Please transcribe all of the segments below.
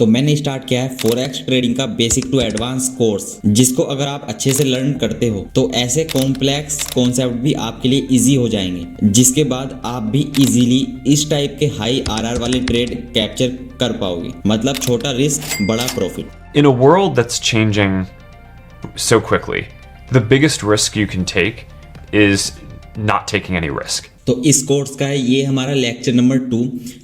तो मैंने स्टार्ट किया है फॉरेक्स ट्रेडिंग का बेसिक टू एडवांस कोर्स, जिसको अगर आप अच्छे से लर्न करते हो तो ऐसे कॉम्प्लेक्स कॉन्सेप्ट भी आपके लिए इजी हो जाएंगे, जिसके बाद आप भी इजीली इस टाइप के हाई आरआर वाले ट्रेड कैप्चर कर पाओगे। मतलब छोटा रिस्क बड़ा profit. In a world that's changing so quickly, the biggest risk you can take is not taking any risk. तो इस कोर्स का है ये हमारा लेक्चर नंबर 2,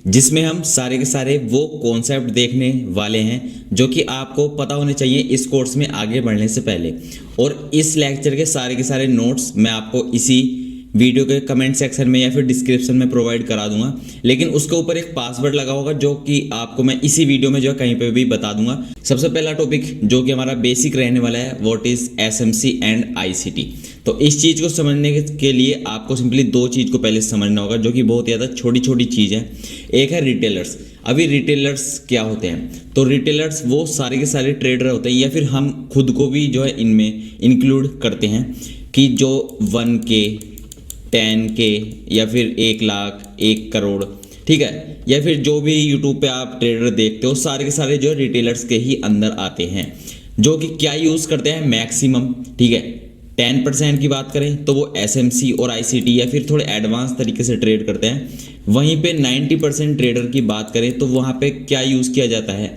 जिसमें हम सारे के सारे वो कॉन्सेप्ट देखने वाले हैं जो कि आपको पता होने चाहिए इस कोर्स में आगे बढ़ने से पहले। और इस लेक्चर के सारे नोट्स मैं आपको इसी वीडियो के कमेंट सेक्शन में या फिर डिस्क्रिप्शन में प्रोवाइड करा दूंगा, लेकिन उसके ऊपर एक पासवर्ड लगा होगा जो कि आपको मैं इसी वीडियो में जो है कहीं पे भी बता दूंगा। सबसे पहला टॉपिक जो कि हमारा बेसिक रहने वाला है, what is SMC and ICT. तो इस चीज़ को समझने के लिए आपको सिंपली 2 चीज़ को पहले समझना होगा, जो कि बहुत ज़्यादा छोटी छोटी चीज़ है। एक है रिटेलर्स। अभी रिटेलर्स क्या होते हैं? तो रिटेलर्स वो सारे के सारे ट्रेडर होते हैं, या फिर हम खुद को भी जो है इनमें इंक्लूड करते हैं कि जो 1K 10K या फिर 1 लाख 1 करोड़, ठीक है, या फिर जो भी यूट्यूब पे आप ट्रेडर देखते हो सारे के सारे जो रिटेलर्स के ही अंदर आते हैं, जो कि क्या यूज़ करते हैं मैक्सिमम, ठीक है। 10% की बात करें तो वो एसएमसी और आईसीटी या फिर थोड़े एडवांस तरीके से ट्रेड करते हैं। वहीं पे 90% ट्रेडर की बात करें तो वहाँ पे क्या यूज़ किया जाता है?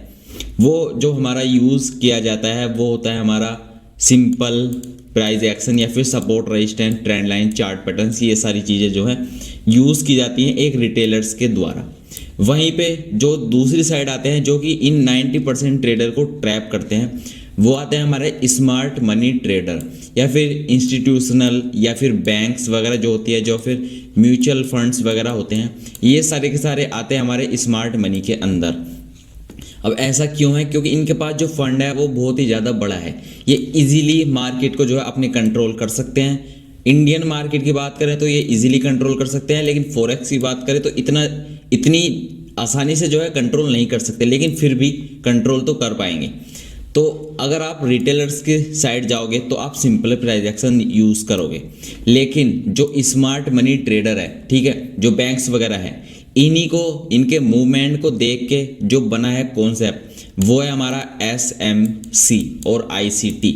वो जो हमारा यूज़ किया जाता है वो होता है हमारा सिंपल प्राइस एक्शन या फिर support resistance trend line chart patterns. ये सारी चीज़ें जो है यूज़ की जाती हैं एक रिटेलर्स के द्वारा। वहीं पे जो दूसरी साइड आते हैं जो कि इन 90% ट्रेडर को ट्रैप करते हैं, वो आते हैं हमारे स्मार्ट मनी ट्रेडर या फिर इंस्टीट्यूशनल या फिर बैंक्स वगैरह जो होती है, जो फिर म्यूचुअल फंड्स वगैरह होते हैं। ये सारे के सारे आते हैं हमारे स्मार्ट मनी के अंदर। अब ऐसा क्यों है? क्योंकि इनके पास जो फंड है वो बहुत ही ज़्यादा बड़ा है। ये इजीली मार्केट को जो है अपने कंट्रोल कर सकते हैं। इंडियन मार्केट की बात करें तो ये इजीली कंट्रोल कर सकते हैं, लेकिन फॉरेक्स की बात करें तो इतनी आसानी से जो है कंट्रोल नहीं कर सकते, लेकिन फिर भी कंट्रोल तो कर पाएंगे। तो अगर आप रिटेलर्स के साइड जाओगे तो आप सिंपल प्राइस एक्शन यूज़ करोगे, लेकिन जो स्मार्ट मनी ट्रेडर है, ठीक है, जो बैंक्स वगैरह है, इन्हीं को इनके मूवमेंट को देख के जो बना है कॉन्सेप्ट वो है हमारा एसएमसी और आईसीटी,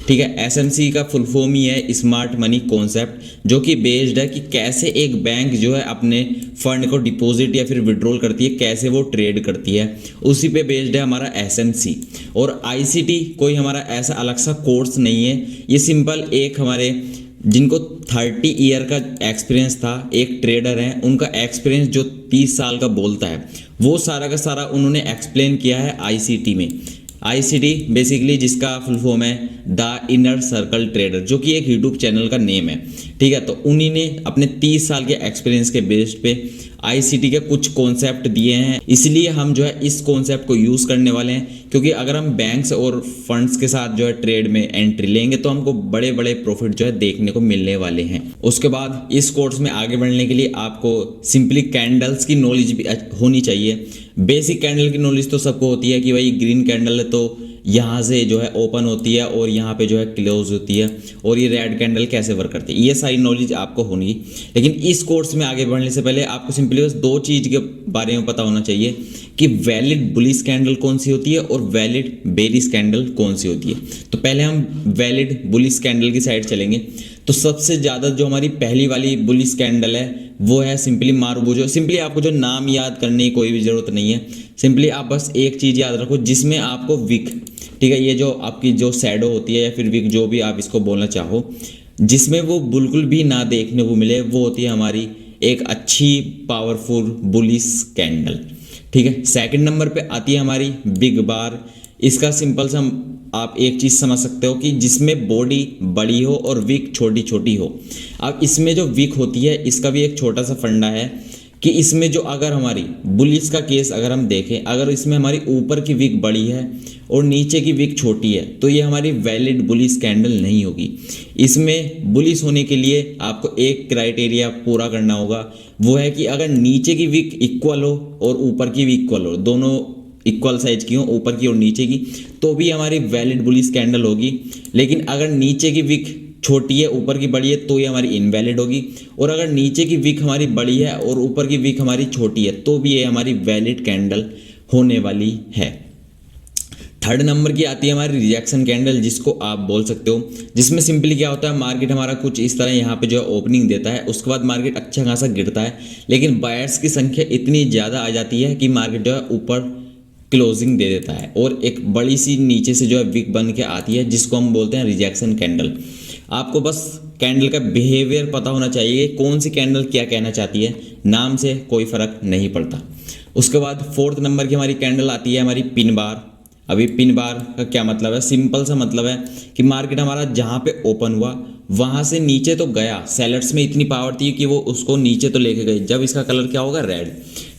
ठीक है। एसएमसी का फुल फॉर्म ही है स्मार्ट मनी कॉन्सेप्ट, जो कि बेस्ड है कि कैसे एक बैंक जो है अपने फंड को डिपॉजिट या फिर विड्रॉल करती है, कैसे वो ट्रेड करती है, उसी पे बेस्ड है हमारा एसएमसी। और आईसीटी कोई हमारा ऐसा अलग सा कोर्स नहीं है, ये सिंपल एक हमारे जिनको 30 ईयर का एक्सपीरियंस था, एक ट्रेडर हैं, उनका एक्सपीरियंस जो 30 साल का बोलता है, वो सारा का सारा उन्होंने एक्सप्लेन किया है आईसीटी में। आईसीटी बेसिकली जिसका फुल फॉर्म है द इनर सर्कल ट्रेडर, जो कि एक यूट्यूब चैनल का नेम है, ठीक है। तो उन्हीं ने अपने 30 साल के एक्सपीरियंस के बेस पे आईसीटी के कुछ कॉन्सेप्ट दिए हैं, इसलिए हम जो है इस कॉन्सेप्ट को यूज़ करने वाले हैं। क्योंकि अगर हम बैंक्स और फंड्स के साथ जो है ट्रेड में एंट्री लेंगे तो हमको बड़े बड़े प्रॉफिट जो है देखने को मिलने वाले हैं। उसके बाद इस कोर्स में आगे बढ़ने के लिए आपको सिंपली कैंडल्स की नॉलेज भी होनी चाहिए। बेसिक कैंडल की नॉलेज तो सबको होती है कि भाई ग्रीन कैंडल है तो यहाँ से जो है ओपन होती है और यहाँ पे जो है क्लोज होती है, और ये रेड कैंडल कैसे वर्क करती है, ये सारी नॉलेज आपको होनी। लेकिन इस कोर्स में आगे बढ़ने से पहले आपको सिंपली बस 2 चीज़ के बारे में पता होना चाहिए कि वैलिड बुलिश कैंडल कौन सी होती है और वैलिड बेरिश कैंडल कौन सी होती है। तो पहले हम वैलिड बुलिश कैंडल की साइड चलेंगे। तो सबसे ज़्यादा जो हमारी पहली वाली बुलिश कैंडल है वो है सिंपली मारुबुजो। सिंपली आपको जो नाम याद करने की कोई भी ज़रूरत नहीं है, सिंपली आप बस एक चीज़ याद रखो जिसमें आपको विक, ठीक है, ये जो आपकी जो शैडो होती है या फिर विक जो भी आप इसको बोलना चाहो, जिसमें वो बिल्कुल भी ना देखने को मिले, वो होती है हमारी एक अच्छी पावरफुल बुलिश कैंडल, ठीक है। सेकंड नंबर पे आती है हमारी बिग बार। इसका सिंपल सा आप एक चीज़ समझ सकते हो कि जिसमें बॉडी बड़ी हो और विक छोटी छोटी हो। अब इसमें जो विक होती है इसका भी एक छोटा सा फंडा है कि इसमें जो अगर हमारी बुलिश का केस अगर हम देखें, अगर इसमें हमारी ऊपर की विक बड़ी है और नीचे की विक छोटी है तो ये हमारी वैलिड बुलिश कैंडल नहीं होगी। इसमें बुलिश होने के लिए आपको एक क्राइटेरिया पूरा करना होगा, वो है कि अगर नीचे की विक इक्वल हो और ऊपर की भी इक्वल हो, दोनों इक्वल साइज की हो, ऊपर की और नीचे की, तो भी हमारी वैलिड बुलिश कैंडल होगी। लेकिन अगर नीचे की विक छोटी है ऊपर की बड़ी है तो ये हमारी इनवैलिड होगी, और अगर नीचे की विक हमारी बड़ी है और ऊपर की विक हमारी छोटी है तो भी ये हमारी वैलिड कैंडल होने वाली है। थर्ड नंबर की आती है हमारी रिजेक्शन कैंडल, जिसको आप बोल सकते हो, जिसमें सिंपली क्या होता है, मार्केट हमारा कुछ इस तरह यहाँ पे जो है ओपनिंग देता है, उसके बाद मार्केट अच्छा खासा गिरता है, लेकिन बायर्स की संख्या इतनी ज़्यादा आ जाती है कि मार्केट जो है ऊपर क्लोजिंग दे देता है और एक बड़ी सी नीचे से जो है विक बन के आती है, जिसको हम बोलते हैं रिजेक्शन कैंडल। आपको बस कैंडल का बिहेवियर पता होना चाहिए, कौन सी कैंडल क्या कहना चाहती है, नाम से कोई फ़र्क नहीं पड़ता। उसके बाद फोर्थ नंबर की हमारी कैंडल आती है हमारी पिन बार। अभी पिन बार का क्या मतलब है, सिंपल सा मतलब है कि मार्केट हमारा जहाँ पे ओपन हुआ वहाँ से नीचे तो गया, सेलर्स में इतनी पावर थी कि वो उसको नीचे तो लेके गए, जब इसका कलर क्या होगा, रेड,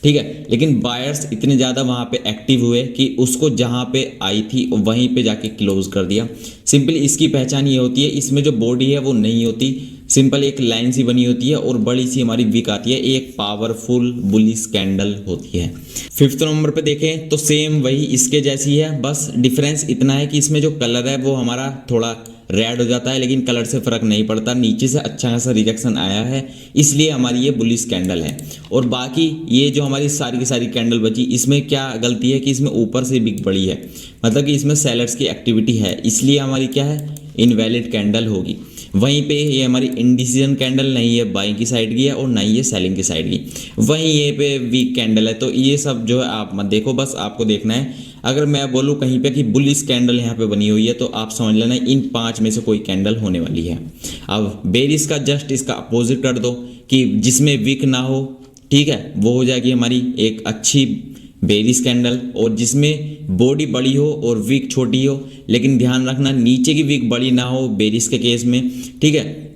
ठीक है। लेकिन बायर्स इतने ज़्यादा वहाँ पे एक्टिव हुए कि उसको जहाँ पे आई थी वहीं पे जाके क्लोज कर दिया। सिंपली इसकी पहचान ये होती है, इसमें जो बॉडी है वो नहीं होती, सिंपल एक लाइन सी बनी होती है और बड़ी सी हमारी विक आती है, एक पावरफुल बुलिश कैंडल होती है। फिफ्थ नंबर पे देखें तो सेम वही इसके जैसी है, बस डिफरेंस इतना है कि इसमें जो कलर है वो हमारा थोड़ा रेड हो जाता है, लेकिन कलर से फ़र्क नहीं पड़ता, नीचे से अच्छा खासा रिजेक्शन आया है, इसलिए हमारी ये बुलिश कैंडल है। और बाकी ये जो हमारी सारी की सारी कैंडल बची, इसमें क्या गलती है कि इसमें ऊपर से बिग बड़ी है, मतलब कि इसमें सेलर्स की एक्टिविटी है, इसलिए हमारी क्या है, इनवैलिड कैंडल होगी। वहीं पे ये हमारी इंडिसीजन कैंडल नहीं है बाइंग की साइड की है और ना ही ये सेलिंग की साइड की, वहीं ये पे वीक कैंडल है। तो ये सब जो है आप मत देखो, बस आपको देखना है, अगर मैं बोलूँ कहीं पे कि बुलिश कैंडल यहाँ पे बनी हुई है तो आप समझ लेना इन 5 में से कोई कैंडल होने वाली है। अब बेरिश का जस्ट इसका अपोजिट कर दो कि जिसमें वीक ना हो, ठीक है, वो हो जाएगी हमारी एक अच्छी बेरिश कैंडल, और जिसमें बॉडी बड़ी हो और विक छोटी हो, लेकिन ध्यान रखना नीचे की विक बड़ी ना हो बेरिश के केस में, ठीक है।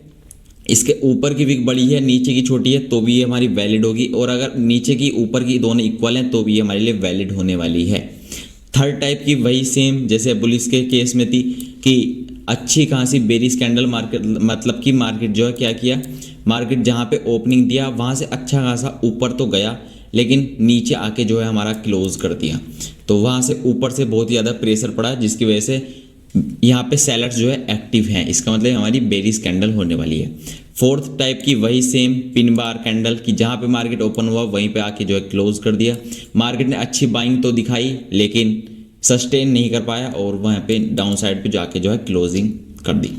इसके ऊपर की विक बड़ी है, नीचे की छोटी है, तो भी ये हमारी वैलिड होगी, और अगर नीचे की ऊपर की दोनों इक्वल हैं तो भी ये हमारे लिए वैलिड होने वाली है। थर्ड टाइप की वही सेम जैसे बुलिश के केस में थी कि अच्छी खासी बेरिश कैंडल मार्केट, मतलब कि मार्केट जो है क्या किया, मार्केट जहाँ पे ओपनिंग दिया वहाँ से अच्छा खासा ऊपर तो गया, लेकिन नीचे आके जो है हमारा क्लोज कर दिया, तो वहाँ से ऊपर से बहुत ही ज़्यादा प्रेशर पड़ा, जिसकी वजह से यहाँ पे सेलर्स जो है एक्टिव हैं, इसका मतलब हमारी बेरिश कैंडल होने वाली है। फोर्थ टाइप की वही सेम पिन बार कैंडल कि जहाँ पे मार्केट ओपन हुआ वहीं पे आके जो है क्लोज कर दिया, मार्केट ने अच्छी बाइंग तो दिखाई लेकिन सस्टेन नहीं कर पाया और वहाँ पे डाउन साइड पे जाके जो है क्लोजिंग कर दी।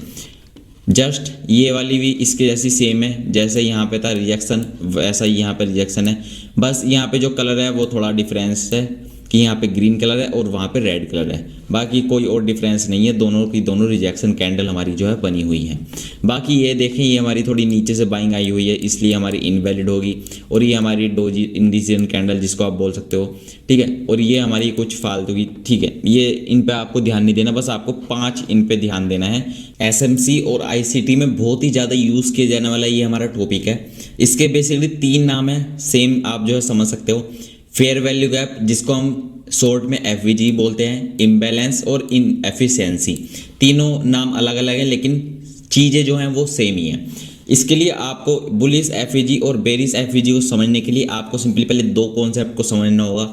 जस्ट ये वाली भी इसके जैसी सेम है, जैसे यहाँ पे था रिजेक्शन वैसा ही यहाँ पे रिजेक्शन है, बस यहाँ पे जो कलर है वो थोड़ा डिफरेंस है कि यहाँ पे ग्रीन कलर है और वहाँ पे रेड कलर है, बाकी कोई और डिफरेंस नहीं है, दोनों की दोनों रिजेक्शन कैंडल हमारी जो है बनी हुई है। बाकी ये देखें ये हमारी थोड़ी नीचे से बाइंग आई हुई है, इसलिए हमारी इनवैलिड होगी, और ये हमारी डोजी इंडिसीजन कैंडल जिसको आप बोल सकते हो, ठीक है। और ये हमारी कुछ फालतू की, ठीक है, ये इन पे आपको ध्यान नहीं देना, बस आपको 5 इन पे ध्यान देना है। एसएमसी और आईसीटी में बहुत ही ज़्यादा यूज़ किया जाने वाला ये हमारा टॉपिक है। इसके बेसिकली 3 नाम है, सेम आप जो है समझ सकते हो, फेयर वैल्यू गैप जिसको हम शॉर्ट में एफवीजी बोलते हैं, इम्बैलेंस और इनएफिशिएंसी, तीनों नाम अलग अलग हैं लेकिन चीज़ें जो हैं वो सेम ही हैं। इसके लिए आपको बुलिश एफवीजी और बेरिश एफवीजी को समझने के लिए आपको सिंपली पहले 2 कॉन्सेप्ट को समझना होगा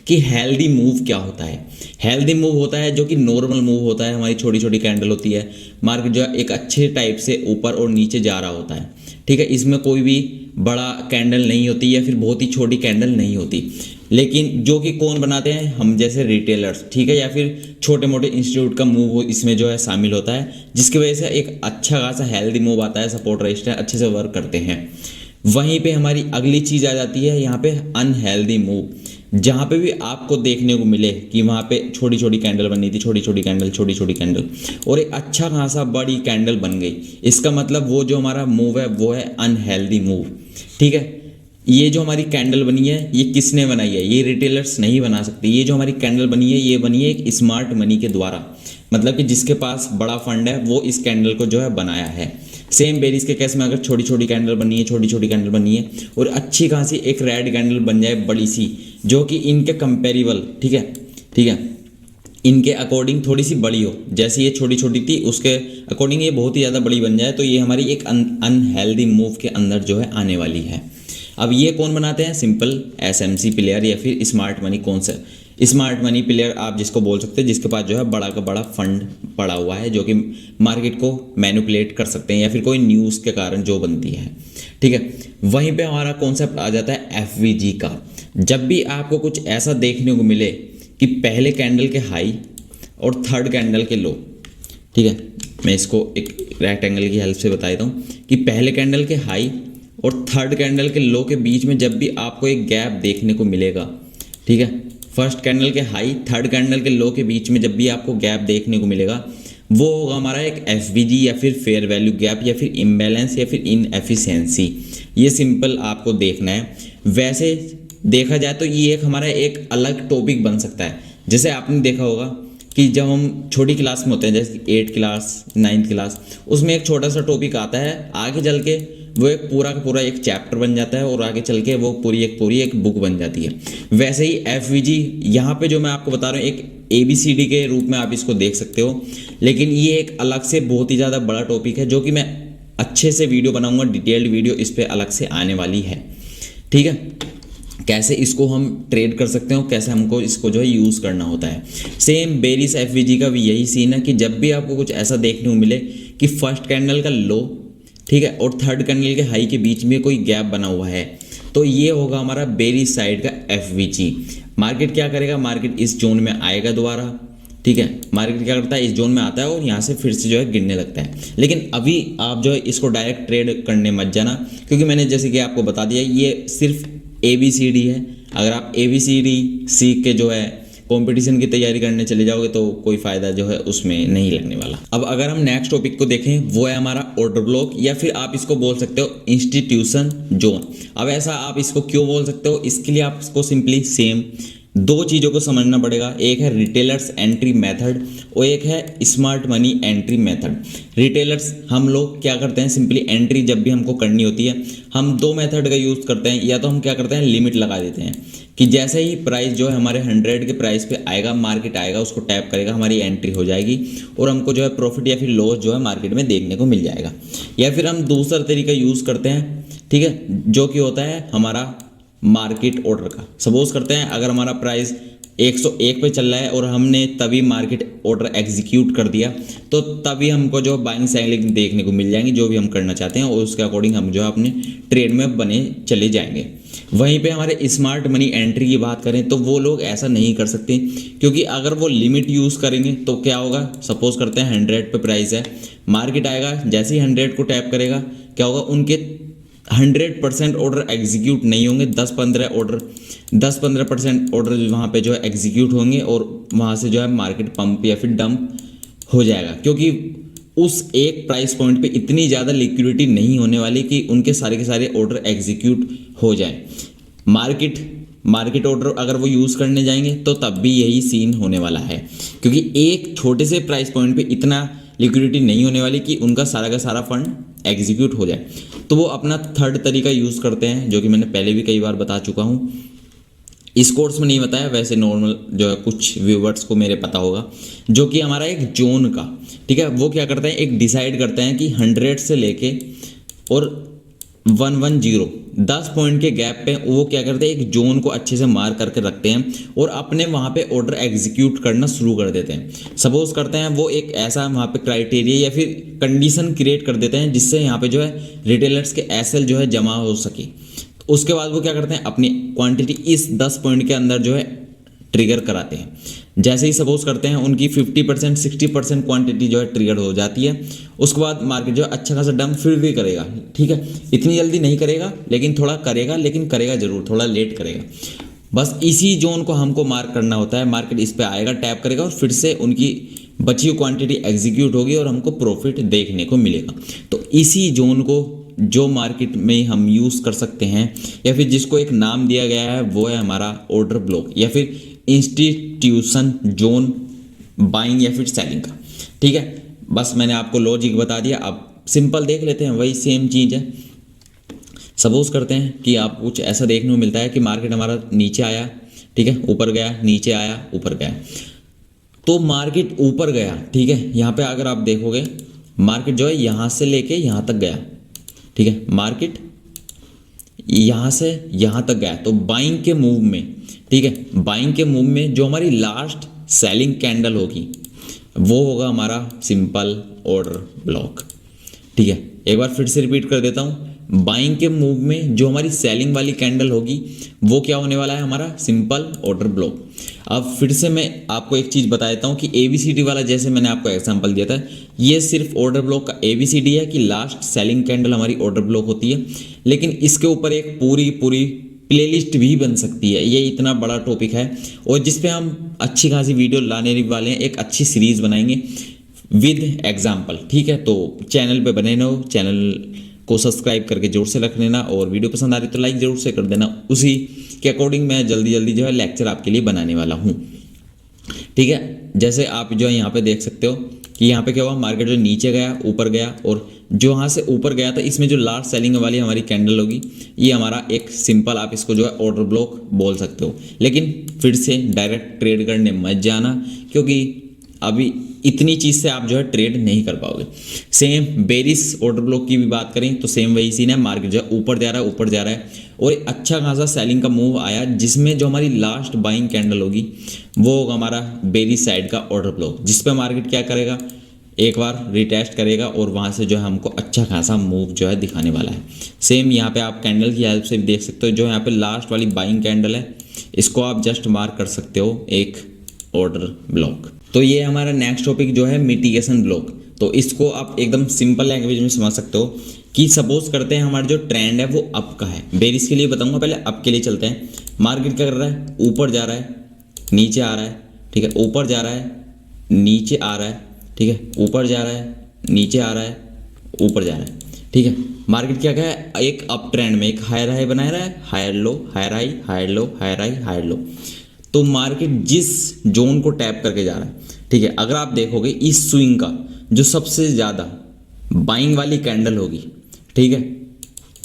कि हेल्दी मूव क्या होता है। हेल्दी मूव होता है जो कि नॉर्मल मूव होता है, हमारी छोटी छोटी कैंडल होती है, मार्केट जो है एक अच्छे टाइप से ऊपर और नीचे जा रहा होता है, ठीक है, इसमें कोई भी बड़ा कैंडल नहीं होती या फिर बहुत ही छोटी कैंडल नहीं होती, लेकिन जो कि कौन बनाते हैं, हम जैसे रिटेलर्स, ठीक है, या फिर छोटे मोटे इंस्टीट्यूट का मूव इसमें जो है शामिल होता है, जिसकी वजह से एक अच्छा खासा हेल्दी मूव आता है, सपोर्ट रजिस्टर अच्छे से वर्क करते हैं। वहीं पे हमारी अगली चीज़ आ जाती है यहाँ पे अनहेल्दी मूव, जहाँ पे भी आपको देखने को मिले कि वहाँ पे छोटी छोटी कैंडल बनी थी, छोटी छोटी कैंडल और एक अच्छा खासा बड़ी कैंडल बन गई, इसका मतलब वो जो हमारा मूव है वो है अनहेल्दी मूव, ठीक है। ये जो हमारी कैंडल बनी है ये किसने बनाई है, ये रिटेलर्स नहीं बना सकते। ये जो हमारी कैंडल बनी है ये बनी है एक स्मार्ट मनी के द्वारा, मतलब कि जिसके पास बड़ा फंड है वो इस कैंडल को जो है बनाया है। सेम बेरिस के केस में अगर छोटी छोटी कैंडल बनी है, छोटी छोटी कैंडल बनी है और अच्छी खासी एक रेड कैंडल बन जाए बड़ी सी, जो कि इनके कंपेरेबल, ठीक है, इनके अकॉर्डिंग थोड़ी सी बड़ी हो, जैसे ये छोटी छोटी थी उसके अकॉर्डिंग ये बहुत ही ज़्यादा बड़ी बन जाए, तो ये हमारी एक अनहेल्दी मूव के अंदर जो है आने वाली है। अब ये कौन बनाते हैं, सिंपल एसएमसी प्लेयर या फिर स्मार्ट मनी। कौन सा स्मार्ट मनी प्लेयर आप जिसको बोल सकते हैं, जिसके पास जो है बड़ा का बड़ा फंड पड़ा हुआ है, जो कि मार्केट को मैनिपुलेट कर सकते हैं या फिर कोई न्यूज़ के कारण जो बनती है, ठीक है। वहीं पे हमारा कॉन्सेप्ट आ जाता है एफवीजी का। जब भी आपको कुछ ऐसा देखने को मिले कि पहले कैंडल के हाई और थर्ड कैंडल के लो। ठीक है, मैं इसको एक रेक्टेंगल की हेल्प से बता देता हूँ कि पहले कैंडल के हाई और थर्ड कैंडल के लो के बीच में जब भी आपको एक गैप देखने को मिलेगा, ठीक है, फर्स्ट कैंडल के हाई थर्ड कैंडल के लो के बीच में जब भी आपको गैप देखने को मिलेगा, वो होगा हमारा एक एफवीजी या फिर फेयर वैल्यू गैप या फिर इम्बैलेंस या फिर इनएफिशिएंसी। ये सिंपल आपको देखना है। वैसे देखा जाए तो ये एक हमारा एक अलग टॉपिक बन सकता है। जैसे आपने देखा होगा कि जब हम छोटी क्लास में होते हैं, जैसे 8th क्लास 9th क्लास, उसमें एक छोटा सा टॉपिक आता है, आगे चल के वो एक पूरा का पूरा एक चैप्टर बन जाता है और आगे चल के वो पूरी एक बुक बन जाती है। वैसे ही एफवीजी यहाँ पे जो मैं आपको बता रहा हूँ एक ABCD के रूप में आप इसको देख सकते हो, लेकिन ये एक अलग से बहुत ही ज़्यादा बड़ा टॉपिक है जो कि मैं अच्छे से वीडियो बनाऊंगा, डिटेल्ड वीडियो इस पर अलग से आने वाली है। ठीक है, कैसे इसको हम ट्रेड कर सकते हो, कैसे हमको इसको जो है यूज़ करना होता है। सेम बेरिस एफवीजी का भी यही सीन है कि जब भी आपको कुछ ऐसा देखने को मिले कि फर्स्ट कैंडल का लो, ठीक है, और थर्ड कैंडल के हाई के बीच में कोई गैप बना हुआ है, तो ये होगा हमारा बेरिस साइड का एफवीजी। मार्केट क्या करेगा, मार्केट इस जोन में आएगा दोबारा। ठीक है, मार्केट क्या करता है, इस जोन में आता है और यहाँ से फिर से जो है गिरने लगता है। लेकिन अभी आप जो है इसको डायरेक्ट ट्रेड करने मत जाना, क्योंकि मैंने जैसे कि आपको बता दिया ये सिर्फ ABCD है। अगर आप ABCD सीख के जो है कंपटीशन की तैयारी करने चले जाओगे तो कोई फ़ायदा जो है उसमें नहीं लगने वाला। अब अगर हम नेक्स्ट टॉपिक को देखें, वो है हमारा ऑर्डर ब्लॉक या फिर आप इसको बोल सकते हो इंस्टीट्यूशन जोन। अब ऐसा आप इसको क्यों बोल सकते हो, इसके लिए आप इसको सिंपली सेम दो चीज़ों को समझना पड़ेगा। एक है रिटेलर्स एंट्री मेथड और एक है smart money entry method. Retailers हम लोग क्या करते हैं, सिंपली एंट्री जब भी हमको करनी होती है हम दो मेथड का यूज़ करते हैं। या तो हम क्या करते हैं, लिमिट लगा देते हैं कि जैसे ही प्राइस जो है हमारे 100 के प्राइस पे आएगा, मार्केट आएगा, उसको टैप करेगा, हमारी एंट्री हो जाएगी और हमको जो है प्रॉफिट या फिर लॉस जो है मार्केट में देखने को मिल जाएगा। या फिर हम दूसरा तरीका यूज़ करते हैं, ठीक है, जो कि होता है हमारा मार्केट ऑर्डर का। सपोज करते हैं अगर हमारा प्राइस 101 पे चल रहा है और हमने तभी मार्केट ऑर्डर एग्जीक्यूट कर दिया, तो तभी हमको जो बाइंग सेलिंग देखने को मिल जाएंगी जो भी हम करना चाहते हैं, और उसके अकॉर्डिंग हम जो है अपने ट्रेड में बने चले जाएंगे। वहीं पे हमारे स्मार्ट मनी एंट्री की बात करें तो वो लोग ऐसा नहीं कर सकते, क्योंकि अगर वो लिमिट यूज़ करेंगे तो क्या होगा, सपोज करते हैं 100 पे प्राइस है, मार्केट आएगा, जैसे ही 100 को टैप करेगा क्या होगा, उनके 100% ऑर्डर एग्जीक्यूट नहीं होंगे, 10-15% ऑर्डर वहाँ पे जो है एग्जीक्यूट होंगे और वहाँ से जो है मार्केट पंप या फिर डंप हो जाएगा, क्योंकि उस एक प्राइस पॉइंट पे इतनी ज़्यादा लिक्विडिटी नहीं होने वाली कि उनके सारे के सारे ऑर्डर एग्जीक्यूट हो जाए। मार्केट ऑर्डर अगर वो यूज़ करने जाएंगे तो तब भी यही सीन होने वाला है, क्योंकि एक छोटे से प्राइस पॉइंट पे इतना लिक्विडिटी नहीं होने वाली कि उनका सारा का सारा फंड एग्जीक्यूट हो जाए। तो वो अपना थर्ड तरीका यूज़ करते हैं, जो कि मैंने पहले भी कई बार बता चुका हूँ, इस कोर्स में नहीं बताया, वैसे नॉर्मल जो है कुछ व्यूवर्स को मेरे पता होगा, जो कि हमारा एक जोन का, ठीक है, वो क्या करते हैं, एक डिसाइड करते हैं कि 100 से लेके और 110 10 पॉइंट के गैप पे वो क्या करते हैं, एक जोन को अच्छे से मार्क करके रखते हैं और अपने वहाँ पे ऑर्डर एग्जीक्यूट करना शुरू कर देते हैं। सपोज करते हैं वो एक ऐसा वहाँ पे क्राइटेरिया या फिर कंडीशन क्रिएट कर देते हैं जिससे यहाँ पे जो है रिटेलर्स के एसएल जो है जमा हो सके। उसके बाद वो क्या करते हैं, अपनी क्वांटिटी इस 10 पॉइंट के अंदर जो है ट्रिगर कराते हैं। जैसे ही सपोज करते हैं उनकी 50% 60% क्वांटिटी जो है ट्रिगर हो जाती है, उसके बाद मार्केट जो है अच्छा खासा डंप फिर भी करेगा, ठीक है, इतनी जल्दी नहीं करेगा लेकिन थोड़ा करेगा, लेकिन करेगा जरूर, थोड़ा लेट करेगा। बस इसी जोन को हमको मार्क करना होता है। मार्केट इस पे आएगा, टैप करेगा और फिर से उनकी बची हुई क्वांटिटी एग्जीक्यूट होगी और हमको प्रॉफिट देखने को मिलेगा। तो इसी जोन को जो मार्केट में हम यूज़ कर सकते हैं या फिर जिसको एक नाम दिया गया है, वो है हमारा ऑर्डर ब्लॉक या फिर इंस्टीट्यूशन जोन बाइंग या फिर सेलिंग का। ठीक है, बस मैंने आपको लॉजिक बता दिया, अब सिंपल देख लेते हैं, वही सेम चीज़ है। सपोज करते हैं कि आप कुछ ऐसा देखने को मिलता है कि मार्केट हमारा नीचे आया, ठीक है, ऊपर गया, नीचे आया, ऊपर गया। तो मार्केट ऊपर गया, ठीक है, यहाँ पे अगर आप देखोगे मार्केट जो है यहाँ से लेके यहाँ तक गया, ठीक है, मार्केट यहाँ से यहाँ तक गया। तो बाइंग के मूव में, ठीक है, बाइंग के मूव में जो हमारी लास्ट सेलिंग कैंडल होगी वो होगा हमारा सिंपल ऑर्डर ब्लॉक। ठीक है, एक बार फिर से रिपीट कर देता हूँ, बाइंग के मूव में जो हमारी सेलिंग वाली कैंडल होगी वो क्या होने वाला है, हमारा सिंपल ऑर्डर ब्लॉक। अब फिर से मैं आपको एक चीज़ बता देता हूँ कि ABCD वाला जैसे मैंने आपको एग्जांपल दिया था, ये सिर्फ ऑर्डर ब्लॉक का ABCD है कि लास्ट सेलिंग कैंडल हमारी ऑर्डर ब्लॉक होती है, लेकिन इसके ऊपर एक पूरी प्लेलिस्ट भी बन सकती है। ये इतना बड़ा टॉपिक है और जिस पे हम अच्छी खासी वीडियो लाने वाले हैं, एक अच्छी सीरीज़ बनाएंगे विद एग्जाम्पल, ठीक है। तो चैनल पे बने रहो, चैनल को सब्सक्राइब करके जोर से रख लेना और वीडियो पसंद आ रही तो लाइक जरूर से कर देना। उसी के अकॉर्डिंग मैं जल्दी जो है लेक्चर आपके लिए बनाने वाला हूँ, ठीक है। जैसे आप जो है यहाँ पे देख सकते हो कि यहाँ पे क्या हुआ, मार्केट जो नीचे गया ऊपर गया, और जो यहाँ से ऊपर गया था इसमें जो लास्ट सेलिंग वाली हमारी कैंडल होगी ये हमारा एक सिंपल, आप इसको जो है ऑर्डर ब्लॉक बोल सकते हो। लेकिन फिर से डायरेक्ट ट्रेड करने मत जाना, क्योंकि अभी इतनी चीज़ से आप जो है ट्रेड नहीं कर पाओगे। सेम बेरिस ऑर्डर ब्लॉक की भी बात करें तो सेम वही सीन है, मार्केट जो है ऊपर जा रहा है और एक अच्छा खासा सेलिंग का मूव आया, जिसमें जो हमारी लास्ट बाइंग कैंडल होगी वो होगा हमारा बेरिस साइड का ऑर्डर ब्लॉक, जिस पे मार्केट क्या करेगा, एक बार रिटेस्ट करेगा और वहाँ से जो है हमको अच्छा खासा मूव जो है दिखाने वाला है। सेम यहाँ पे आप कैंडल की हेल्प से भी देख सकते हो, जो यहाँ पे लास्ट वाली बाइंग कैंडल है इसको आप जस्ट मार्क कर सकते हो एक ऑर्डर ब्लॉक। तो ये हमारा नेक्स्ट टॉपिक जो है मिटिगेशन ब्लॉक। तो इसको आप एकदम सिंपल लैंग्वेज में समझ सकते हो कि सपोज करते हैं हमारा जो ट्रेंड है वो अप का है, बेरिस के लिए बताऊंगा, पहले अप के लिए चलते हैं। मार्केट क्या कर रहा है, ऊपर जा रहा है नीचे आ रहा है, ठीक है, ऊपर जा रहा है नीचे आ रहा है, ठीक है, ऊपर जा रहा है नीचे आ रहा है, ऊपर जा रहा है, ठीक है। मार्केट क्या है, एक अप ट्रेंड में एक हायर हाई बना रहा है, higher low higher high higher low higher high higher low. तो मार्केट जिस जोन को टैप करके जा रहा है, ठीक है, अगर आप देखोगे इस स्विंग का जो सबसे ज़्यादा बाइंग वाली कैंडल होगी, ठीक है,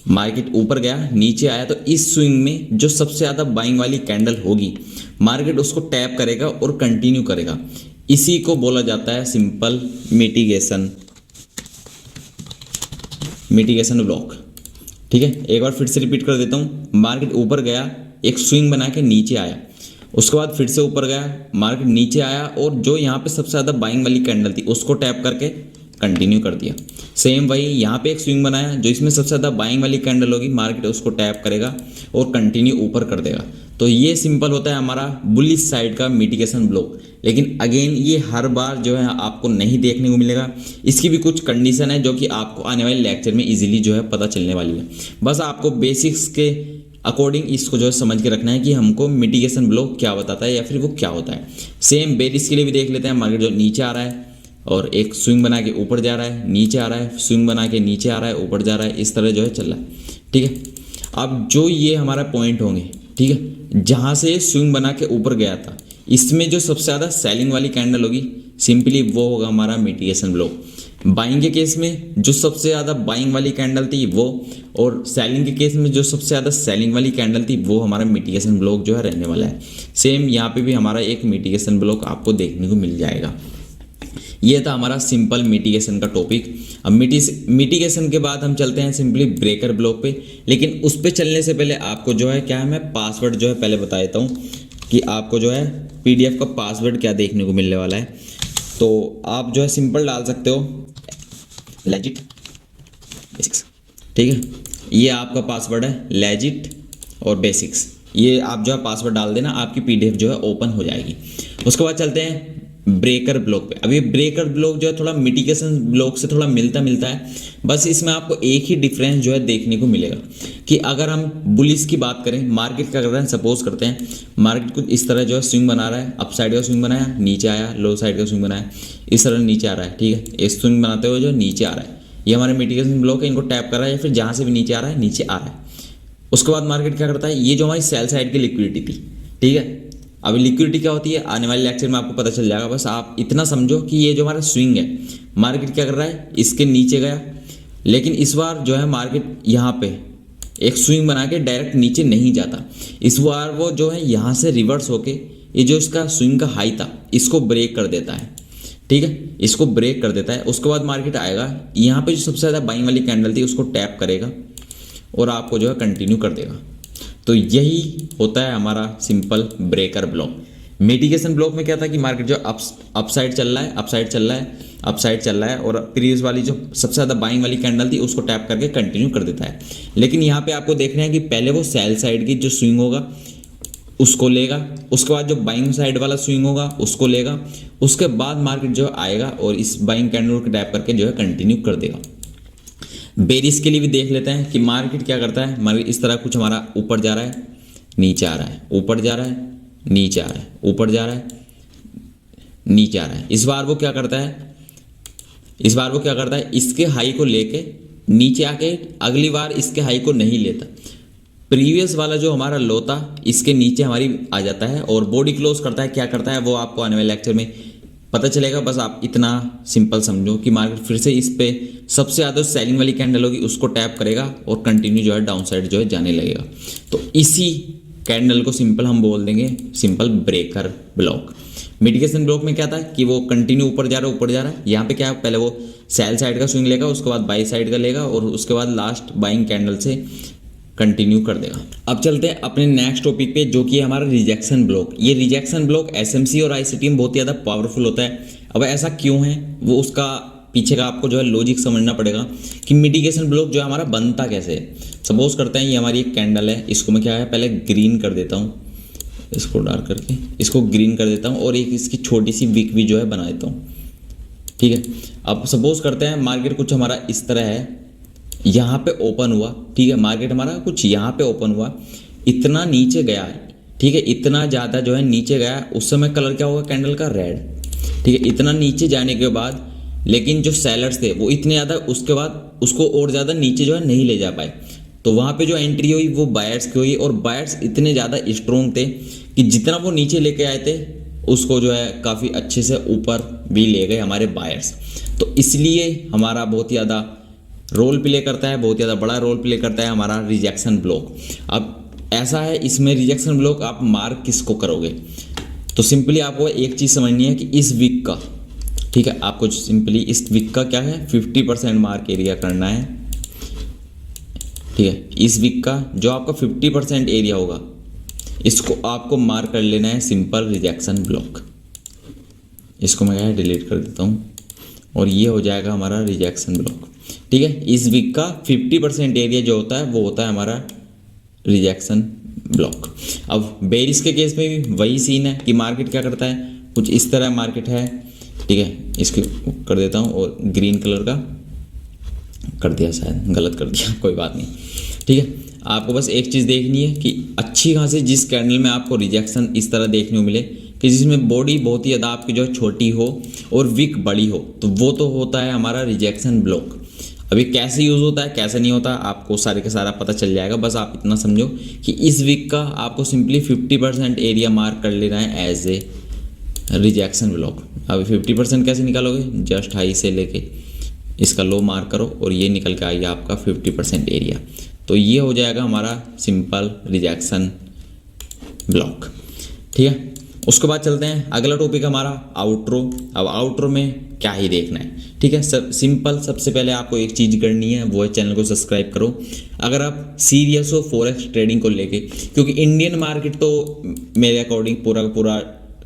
मार्केट ऊपर गया नीचे आया, तो इस स्विंग में जो सबसे ज़्यादा बाइंग वाली कैंडल होगी मार्केट उसको टैप करेगा और कंटिन्यू करेगा। इसी को बोला जाता है सिंपल मिटिगेशन ब्लॉक, ठीक है। एक बार फिर से रिपीट कर देता हूँ, मार्केट ऊपर गया एक स्विंग बना के नीचे आया, उसके बाद फिर से ऊपर गया, मार्केट नीचे आया और जो यहाँ पे सबसे ज़्यादा बाइंग वाली कैंडल थी उसको टैप करके कंटिन्यू कर दिया। सेम वही यहाँ पे एक स्विंग बनाया, जो इसमें सबसे ज़्यादा बाइंग वाली कैंडल होगी मार्केट उसको टैप करेगा और कंटिन्यू ऊपर कर देगा। तो ये सिंपल होता है हमारा बुलिश साइड का मिटिगेशन ब्लॉक। लेकिन अगेन ये हर बार जो है आपको नहीं देखने को मिलेगा, इसकी भी कुछ कंडीशन है जो कि आपको आने वाले लेक्चर में इजीली जो है पता चलने वाली है। बस आपको बेसिक्स के अकॉर्डिंग इसको जो है समझ के रखना है कि हमको मिटिगेशन ब्लॉक क्या बताता है या फिर वो क्या होता है। सेम बेरिस के लिए भी देख लेते हैं, मार्केट जो नीचे आ रहा है और एक स्विंग बना के ऊपर जा रहा है, नीचे आ रहा है, स्विंग बना के नीचे आ रहा है, ऊपर जा रहा है, इस तरह जो है चल रहा है, ठीक है। अब जो ये हमारा पॉइंट होंगे, ठीक है, जहाँ से स्विंग बना के ऊपर गया था इसमें जो सबसे ज़्यादा सेलिंग वाली कैंडल होगी सिंपली वो होगा हमारा मिटिगेशन ब्लॉक। बाइंग के केस में जो सबसे ज़्यादा बाइंग वाली कैंडल थी वो, और सेलिंग के केस में जो सबसे ज़्यादा सेलिंग वाली कैंडल थी वो हमारा मिटिगेशन ब्लॉक जो है रहने वाला है। सेम यहाँ पे भी हमारा एक मिटिगेशन ब्लॉक आपको देखने को मिल जाएगा। ये था हमारा सिंपल मिटिगेशन का टॉपिक। अब मिटिगेशन के बाद हम चलते हैं सिंपली ब्रेकर ब्लॉक पे। लेकिन उस पे चलने से पहले आपको जो है क्या है, मैं पासवर्ड जो है पहले बता देता हूँ कि आपको जो है PDF का पासवर्ड क्या देखने को मिलने वाला है। तो आप जो है सिंपल डाल सकते हो लेजिट बेसिक्स, ठीक है, ये आपका पासवर्ड है लेजिट और बेसिक्स। ये आप जो है पासवर्ड डाल देना, आपकी PDF जो है ओपन हो जाएगी। उसके बाद चलते हैं ब्रेकर ब्लॉक पे। अब ये ब्रेकर ब्लॉक जो है थोड़ा मिटिगेशन ब्लॉक से थोड़ा मिलता है, बस इसमें आपको एक ही डिफरेंस जो है देखने को मिलेगा कि अगर हम बुलिस की बात करें, मार्केट क्या कर रहा है, सपोज करते हैं मार्केट कुछ इस तरह जो है स्विंग बना रहा है, अप साइड का स्विंग बनाया नीचे आया, लो साइड का स्विंग बनाया, इस तरह नीचे आ रहा है, ठीक है, इस स्विंग बनाते हुए जो नीचे आ रहा है, ये हमारे मिटिगेशन ब्लॉक है, इनको टैप कर रहा है या फिर जहाँ से भी नीचे आ रहा है नीचे आ रहा है। उसके बाद मार्केट क्या करता है, ये जो हमारी सेल साइड की लिक्विडिटी थी, ठीक है, अभी लिक्विडिटी क्या होती है आने वाले लेक्चर में आपको पता चल जाएगा। बस आप इतना समझो कि ये जो हमारा स्विंग है, मार्केट क्या कर रहा है, इसके नीचे गया, लेकिन इस बार जो है मार्केट यहाँ पे एक स्विंग बना के डायरेक्ट नीचे नहीं जाता, इस बार वो जो है यहाँ से रिवर्स होके ये जो इसका स्विंग का हाई था इसको ब्रेक कर देता है, ठीक है, इसको ब्रेक कर देता है। उसके बाद मार्केट आएगा, यहाँ पे जो सबसे ज़्यादा बाइंग वाली कैंडल थी उसको टैप करेगा और आपको जो है कंटिन्यू कर देगा। तो यही होता है हमारा simple breaker block. Mitigation block में क्या था कि मार्केट जो अपसाइड चल रहा है और प्रीवियस वाली जो सबसे ज़्यादा बाइंग वाली कैंडल थी उसको टैप करके कंटिन्यू कर देता है। लेकिन यहाँ पे आपको देखना है कि पहले वो सेल साइड की जो स्विंग होगा उसको लेगा, उसके बाद जो बाइंग साइड वाला स्विंग होगा उसको लेगा, उसके बाद मार्केट जो आएगा और इस बाइंग कैंडल को टैप करके जो है कंटिन्यू कर देगा। बेरिस के लिए भी देख लेते हैं कि मार्केट क्या करता है। मार्केट इस तरह कुछ हमारा ऊपर जा रहा है, नीचे आ रहा है, ऊपर जा रहा है, नीचे आ रहा है, ऊपर जा रहा है, नीचे आ रहा है। इस बार वो क्या करता है, इसके हाई को लेके नीचे आके अगली बार इसके हाई को नहीं लेता। प्रीवियस वाला जो हमारा लो था इसके नीचे हमारी आ जाता है और बॉडी क्लोज करता है। क्या करता है वो आपको आने वाले लेक्चर में पता चलेगा। बस आप इतना सिंपल समझो कि मार्केट फिर से इस पे सबसे ज़्यादा सेलिंग वाली कैंडल होगी उसको टैप करेगा और कंटिन्यू जो है डाउन साइड जो है जाने लगेगा। तो इसी कैंडल को सिंपल हम बोल देंगे simple breaker block. Mitigation block में क्या था कि वो कंटिन्यू ऊपर जा रहा है। यहाँ पे क्या है, पहले वो सेल साइड का स्विंग लेगा, उसके बाद बाई साइड का लेगा और उसके बाद लास्ट बाइंग कैंडल से कंटिन्यू कर देगा। अब चलते हैं अपने नेक्स्ट टॉपिक पे जो कि है हमारा रिजेक्शन ब्लॉक। ये रिजेक्शन ब्लॉक एसएमसी और आईसीटी में बहुत ज़्यादा पावरफुल होता है। अब ऐसा क्यों है वो उसका पीछे का आपको जो है लॉजिक समझना पड़ेगा कि मिटिगेशन ब्लॉक जो है हमारा बनता कैसे है। सपोज करते हैं ये हमारी एक कैंडल है, इसको मैं क्या है पहले ग्रीन कर देता हूँ, इसको डार्क करके इसको ग्रीन कर देता हूँ और एक इसकी छोटी सी विक भी जो है बना देता हूँ। ठीक है, अब सपोज करते हैं मार्केट कुछ हमारा इस तरह है, यहाँ पे ओपन हुआ। ठीक है, मार्केट हमारा कुछ यहाँ पे ओपन हुआ, इतना नीचे गया है। ठीक है, इतना ज़्यादा जो है नीचे गया, उस समय कलर क्या होगा कैंडल का, रेड। ठीक है, इतना नीचे जाने के बाद लेकिन जो सेलर्स थे वो इतने ज़्यादा उसके बाद उसको और ज़्यादा नीचे जो है नहीं ले जा पाए। तो वहाँ पे जो एंट्री हुई वो बायर्स की हुई और बायर्स इतने ज़्यादा स्ट्रोंग थे कि जितना वो नीचे लेके आए थे उसको जो है काफ़ी अच्छे से ऊपर भी ले गए हमारे बायर्स। तो इसलिए हमारा बहुत ज़्यादा रोल प्ले करता है, बहुत ज़्यादा बड़ा रोल प्ले करता है हमारा रिजेक्शन ब्लॉक। अब ऐसा है इसमें रिजेक्शन ब्लॉक आप मार्क किसको करोगे, तो सिंपली आपको एक चीज़ समझनी है कि इस वीक का, ठीक है, आपको सिंपली इस वीक का क्या है 50% मार्क एरिया करना है। ठीक है, इस वीक का जो आपका 50% एरिया होगा इसको आपको मार्क कर लेना है सिंपल रिजेक्शन ब्लॉक। इसको मैं क्या डिलीट कर देता हूँ और ये हो जाएगा हमारा रिजेक्शन ब्लॉक। ठीक है, इस वीक का 50% एरिया जो होता है वो होता है हमारा रिजेक्शन ब्लॉक। अब बेरिस के केस में भी वही सीन है कि मार्केट क्या करता है, कुछ इस तरह मार्केट है। ठीक है, इसको कर देता हूँ और ग्रीन कलर का कर दिया, शायद गलत कर दिया, कोई बात नहीं। ठीक है, आपको बस एक चीज़ देखनी है कि अच्छी खासी जिस कैंडल में आपको रिजेक्शन इस तरह देखने को मिले कि जिसमें बॉडी बहुत ही ज़्यादा आपकी जो है छोटी हो और विक बड़ी हो, तो वो तो होता है हमारा रिजेक्शन ब्लॉक। अभी कैसे यूज़ होता है कैसे नहीं होता आपको सारे का सारा पता चल जाएगा। बस आप इतना समझो कि इस वीक का आपको सिंपली 50% एरिया मार्क कर लेना है एज ए रिजेक्शन ब्लॉक। अभी 50% कैसे निकालोगे, जस्ट हाई से लेके इसका लो मार्क करो और ये निकल के आएगा आपका 50% एरिया। तो ये हो जाएगा हमारा सिंपल रिजेक्शन ब्लॉक। ठीक है, उसके बाद चलते हैं अगला टॉपिक हमारा आउटरो। अब आउटरो में क्या ही देखना है, ठीक है, सिंपल सबसे पहले आपको एक चीज़ करनी है वो है चैनल को सब्सक्राइब करो अगर आप सीरियस हो फॉरेक्स ट्रेडिंग को लेके, क्योंकि इंडियन मार्केट तो मेरे अकॉर्डिंग पूरा का पूरा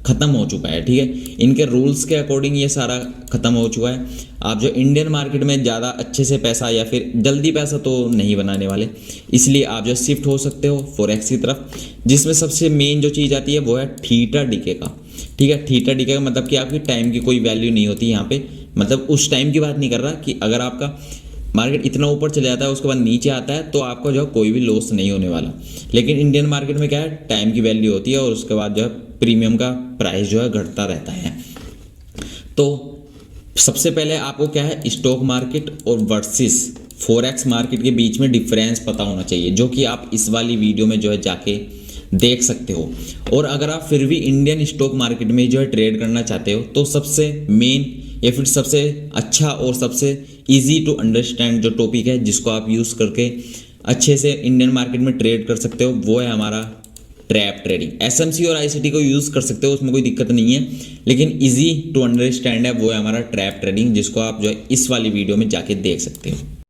ख़त्म हो चुका है। ठीक है, इनके रूल्स के अकॉर्डिंग ये सारा ख़त्म हो चुका है। आप जो इंडियन मार्केट में ज़्यादा अच्छे से पैसा या फिर जल्दी पैसा तो नहीं बनाने वाले, इसलिए आप जो शिफ्ट हो सकते हो फॉरेक्स की तरफ, जिसमें सबसे मेन जो चीज़ आती है वो है थीटा डीके का। ठीक है, थीटा डीके का मतलब कि आपकी टाइम की कोई वैल्यू नहीं होती यहाँ पे। मतलब उस टाइम की बात नहीं कर रहा कि अगर आपका मार्केट इतना ऊपर चले जाता है उसके बाद नीचे आता है तो आपका जो कोई भी लॉस नहीं होने वाला। लेकिन इंडियन मार्केट में क्या है, टाइम की वैल्यू होती है और उसके बाद जो है प्रीमियम का प्राइस जो है घटता रहता है। तो सबसे पहले आपको क्या है स्टॉक मार्केट और वर्सेस फॉरेक्स मार्केट के बीच में डिफरेंस पता होना चाहिए, जो कि आप इस वाली वीडियो में जो है जाके देख सकते हो। और अगर आप फिर भी इंडियन स्टॉक मार्केट में जो है ट्रेड करना चाहते हो तो सबसे मेन या फिर सबसे अच्छा और सबसे इजी टू अंडरस्टैंड जो टॉपिक है जिसको आप यूज़ करके अच्छे से इंडियन मार्केट में ट्रेड कर सकते हो वो है हमारा ट्रैप ट्रेडिंग। एसएमसी और आईसीटी को यूज़ कर सकते हो, उसमें कोई दिक्कत नहीं है, लेकिन इजी टू अंडरस्टैंड है वो है हमारा ट्रैप ट्रेडिंग, जिसको आप जो है इस वाली वीडियो में जाके देख सकते हो।